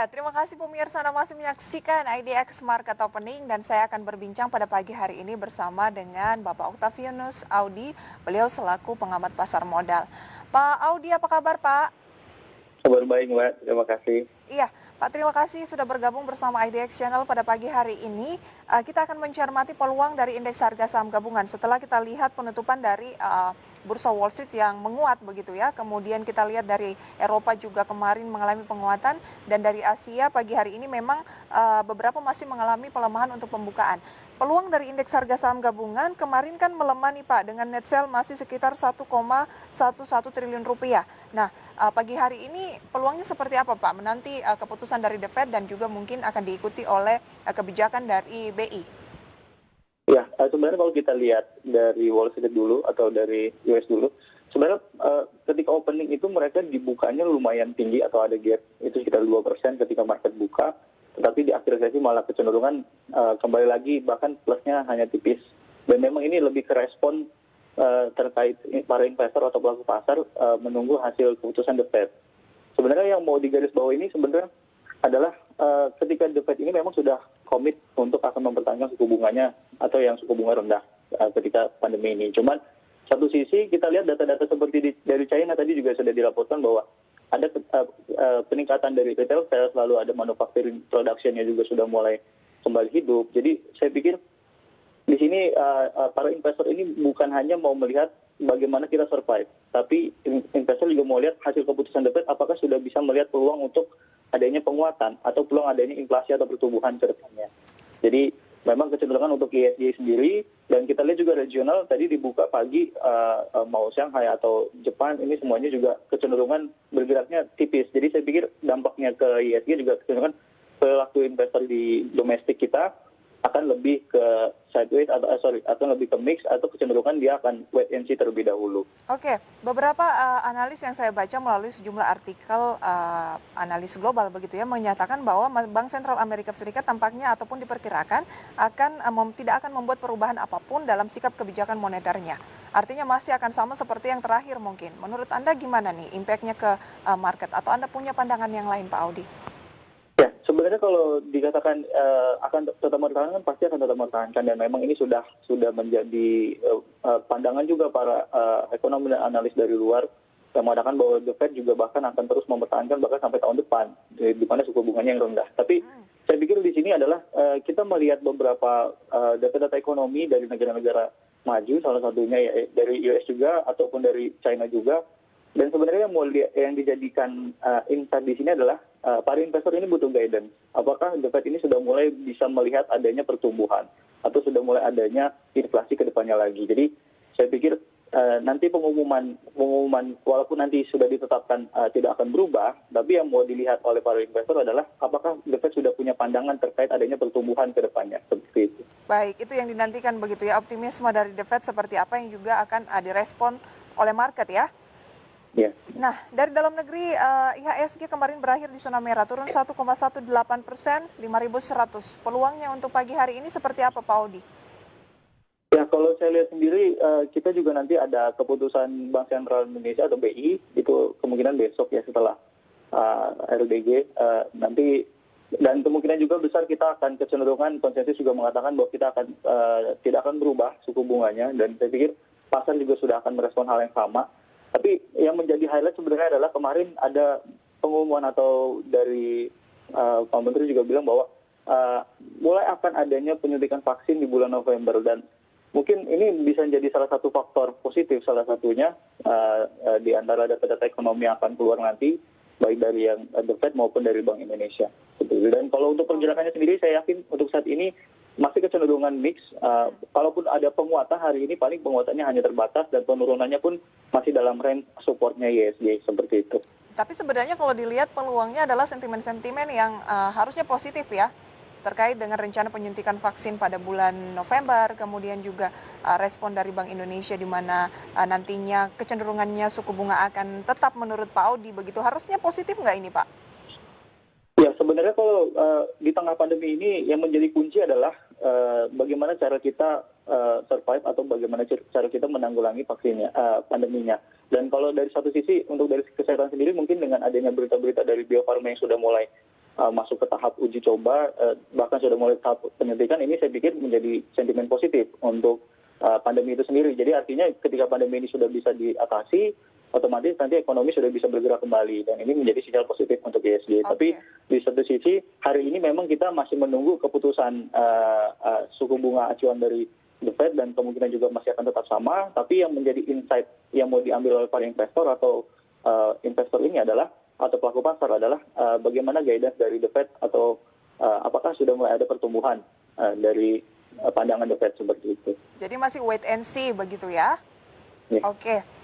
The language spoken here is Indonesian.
Ya, terima kasih pemirsa Anda masih menyaksikan IDX Market Opening dan saya akan berbincang pada pagi hari ini bersama dengan Bapak Octavianus Audi, beliau selaku pengamat pasar modal. Pak Audi, apa kabar Pak? Kabar baik, Mbak. Terima kasih. Iya, Pak, terima kasih sudah bergabung bersama IDX Channel pada pagi hari ini. Kita akan mencermati peluang dari indeks harga saham gabungan setelah kita lihat penutupan dari Bursa Wall Street yang menguat begitu ya. Kemudian kita lihat dari Eropa juga kemarin mengalami penguatan dan dari Asia pagi hari ini memang beberapa masih mengalami pelemahan untuk pembukaan. Peluang dari indeks harga saham gabungan kemarin kan melemah nih Pak dengan net sale masih sekitar 1,11 triliun rupiah. Nah, pagi hari ini peluangnya seperti apa Pak? Menanti keputusan dari The Fed dan juga mungkin akan diikuti oleh kebijakan dari BI. Ya, sebenarnya kalau kita lihat dari Wall Street dulu atau dari US dulu, sebenarnya ketika opening itu mereka dibukanya lumayan tinggi atau ada gap, itu sekitar 2% ketika market buka. Tetapi di akhir sesi malah kecenderungan kembali lagi bahkan plusnya hanya tipis. Dan memang ini lebih ke respon terkait para investor atau pelaku pasar menunggu hasil keputusan The Fed. Sebenarnya yang mau digarisbawahi ini sebenarnya adalah ketika The Fed ini memang sudah komit untuk akan mempertahankan suku bunganya atau yang suku bunga rendah ketika pandemi ini. Cuman satu sisi kita lihat data-data seperti dari China tadi juga sudah dilaporkan bahwa ada peningkatan dari retail sales, lalu ada manufacturing production-nya juga sudah mulai kembali hidup. Jadi saya pikir di sini para investor ini bukan hanya mau melihat bagaimana kita survive, tapi investor juga mau lihat hasil keputusan The Fed apakah sudah bisa melihat peluang untuk adanya penguatan atau peluang adanya inflasi atau pertumbuhan ke depannya. Jadi memang kecenderungan untuk ISG sendiri, dan kita lihat juga regional tadi dibuka pagi mau Shanghai atau Jepang ini semuanya juga kecenderungan bergeraknya tipis. Jadi saya pikir dampaknya ke ISG juga kecenderungan perilaku investor di domestik kita akan lebih ke sideways atau lebih ke mix atau kecenderungan dia akan wait and see terlebih dahulu. Oke, beberapa analis yang saya baca melalui sejumlah artikel analis global begitu ya menyatakan bahwa Bank Sentral Amerika Serikat tampaknya ataupun diperkirakan tidak akan membuat perubahan apapun dalam sikap kebijakan moneternya. Artinya masih akan sama seperti yang terakhir mungkin. Menurut Anda gimana nih impact-nya ke market atau Anda punya pandangan yang lain Pak Audi? Ya, sebenarnya kalau dikatakan akan tetap mempertahankan, pasti akan tetap mempertahankan, dan memang ini sudah menjadi pandangan juga para ekonom dan analis dari luar yang mengatakan bahwa The Fed juga bahkan akan terus mempertahankan bahkan sampai tahun depan di mana suku bunganya yang rendah. Tapi saya pikir di sini adalah kita melihat beberapa data-data ekonomi dari negara-negara maju, salah satunya ya dari US juga ataupun dari China juga. Dan sebenarnya yang dijadikan insight di sini adalah para investor ini butuh guidance. Apakah The Fed ini sudah mulai bisa melihat adanya pertumbuhan atau sudah mulai adanya inflasi ke depannya lagi. Jadi saya pikir nanti pengumuman walaupun nanti sudah ditetapkan tidak akan berubah, tapi yang mau dilihat oleh para investor adalah apakah The Fed sudah punya pandangan terkait adanya pertumbuhan ke depannya, seperti itu. Baik, itu yang dinantikan begitu ya, optimisme dari The Fed seperti apa yang juga akan direspon oleh market ya. Ya. Nah, dari dalam negeri, IHSG kemarin berakhir di zona merah, turun 1,18%, 5.100. Peluangnya untuk pagi hari ini seperti apa, Pak Audi? Ya, kalau saya lihat sendiri, kita juga nanti ada keputusan Bank Sentral Indonesia atau BI, itu kemungkinan besok ya setelah RDG nanti, dan kemungkinan juga besar kita akan kecenderungan, konsensus juga mengatakan bahwa kita akan tidak akan berubah suku bunganya, dan saya pikir pasar juga sudah akan merespon hal yang sama. Tapi yang menjadi highlight sebenarnya adalah kemarin ada pengumuman atau dari Pak Menteri juga bilang bahwa mulai akan adanya penyuntikan vaksin di bulan November, dan mungkin ini bisa menjadi salah satu faktor positif, salah satunya di antara data-data ekonomi yang akan keluar nanti, baik dari yang The Fed maupun dari Bank Indonesia. Dan kalau untuk pergerakannya sendiri, saya yakin untuk saat ini masih kecenderungan mix. Kalaupun ada penguatan hari ini, paling penguatannya hanya terbatas dan penurunannya pun masih dalam range supportnya ISG seperti itu. Tapi sebenarnya kalau dilihat peluangnya adalah sentimen-sentimen yang harusnya positif ya, terkait dengan rencana penyuntikan vaksin pada bulan November, kemudian juga respon dari Bank Indonesia di mana nantinya kecenderungannya suku bunga akan tetap menurut Pak Audi begitu. Harusnya positif nggak ini Pak? Ya, sebenarnya kalau di tengah pandemi ini yang menjadi kunci adalah bagaimana cara kita survive atau bagaimana cara kita menanggulangi vaksinnya, pandeminya. Dan kalau dari satu sisi, untuk dari kesehatan sendiri, mungkin dengan adanya berita-berita dari Bio Farma yang sudah mulai masuk ke tahap uji coba, bahkan sudah mulai tahap penyuntikan, ini saya pikir menjadi sentimen positif untuk pandemi itu sendiri. Jadi artinya ketika pandemi ini sudah bisa diatasi, otomatis nanti ekonomi sudah bisa bergerak kembali, dan ini menjadi sinyal positif untuk ISG. Tapi di satu sisi hari ini memang kita masih menunggu keputusan suku bunga acuan dari The Fed, dan kemungkinan juga masih akan tetap sama. Tapi yang menjadi insight yang mau diambil oleh para investor atau investor ini adalah, atau pelaku pasar adalah, bagaimana guidance dari The Fed, atau apakah sudah mulai ada pertumbuhan dari pandangan The Fed seperti itu. Jadi masih wait and see begitu ya? Ya. Oke.